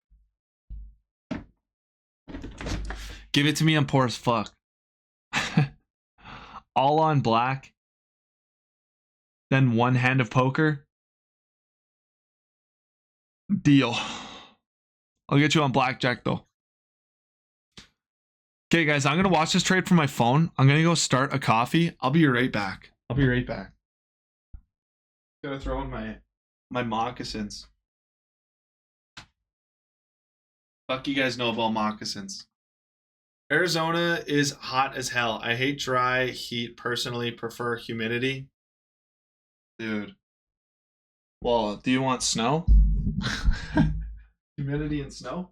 Give it to me, I'm poor as fuck. All on black. Then one hand of poker. Deal. I'll get you on blackjack though. Okay, guys, I'm going to watch this trade from my phone. I'm going to go start a coffee. I'll be right back. Gotta throw in my moccasins. Fuck you guys know about moccasins. Arizona is hot as hell. I hate dry heat personally, prefer humidity. Dude. Well, do you want snow? Humidity and snow?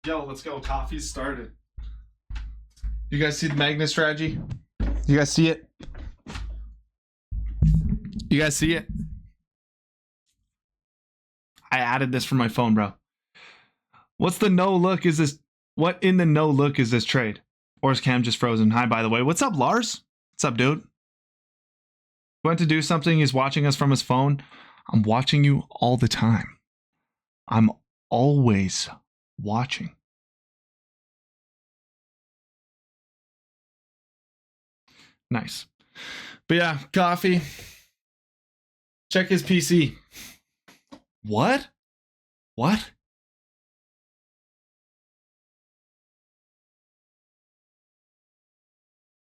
Yo, let's go. Coffee's started. You guys see the magnet strategy? You guys see it? You guys see it? I added this for my phone, bro. What's the no look is this? What in the no look is this trade? Or is Cam just frozen? Hi, by the way. What's up, Lars? What's up, dude? Went to do something. He's watching us from his phone. I'm watching you all the time. I'm always watching. Nice. But yeah, coffee. Check his PC. What? What?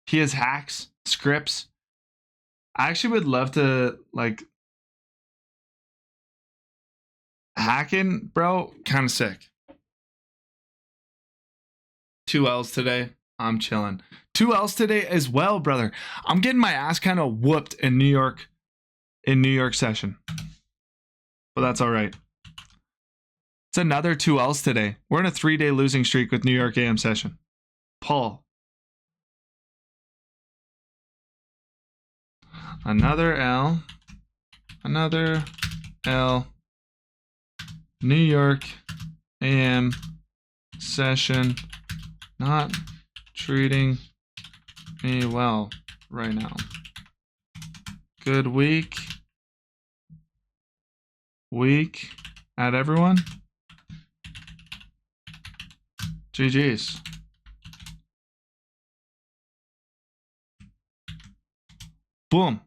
He has hacks, scripts. I actually would love to, like, hacking, bro, kind of sick. 2 L's today. I'm chilling. 2 L's today as well, brother. I'm getting my ass kind of whooped in New York session. But that's all right. It's another 2 L's today. We're in a 3-day losing streak with New York AM session. Paul. Another L. Another L. New York AM session. Not treating me well right now. Good week. Week at everyone. GG's. Boom.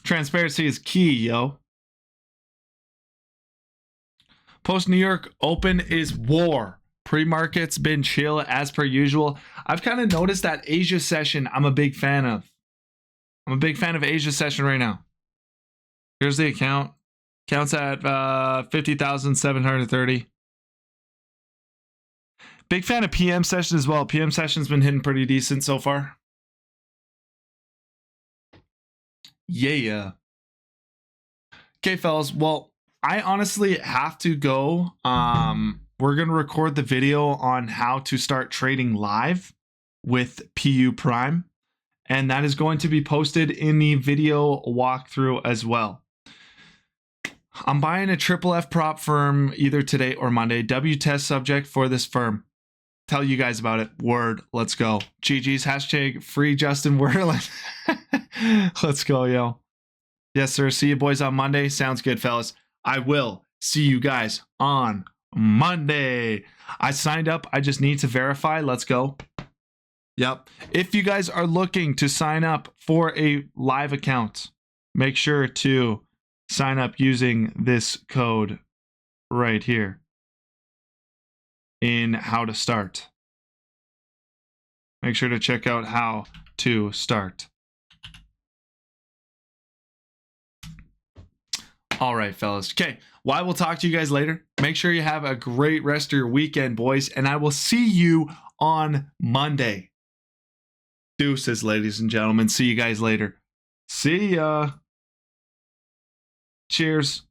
Transparency is key, yo. Post New York Open is war. Pre-market's been chill as per usual. I've kind of noticed that Asia session I'm a big fan of. I'm a big fan of Asia session right now. Here's the account. Account's at 50,730. Big fan of PM session as well. PM session's been hitting pretty decent so far. Yeah. Okay, fellas. Well, I honestly have to go. We're going to record the video on how to start trading live with PU Prime. And that is going to be posted in the video walkthrough as well. I'm buying a triple F prop firm either today or Monday. W test subject for this firm. Tell you guys about it. Word. Let's go. GG's. Hashtag free Justin Werland. Let's go, yo. Yes, sir. See you boys on Monday. Sounds good, fellas. I will see you guys on Monday. I signed up. I just need to verify. Let's go. Yep. If you guys are looking to sign up for a live account, make sure to sign up using this code right here in how to start. Make sure to check out how to start. All right, fellas. Okay. Well, I will talk to you guys later. Make sure you have a great rest of your weekend, boys, and I will see you on Monday. Deuces, ladies and gentlemen. See you guys later. See ya. Cheers.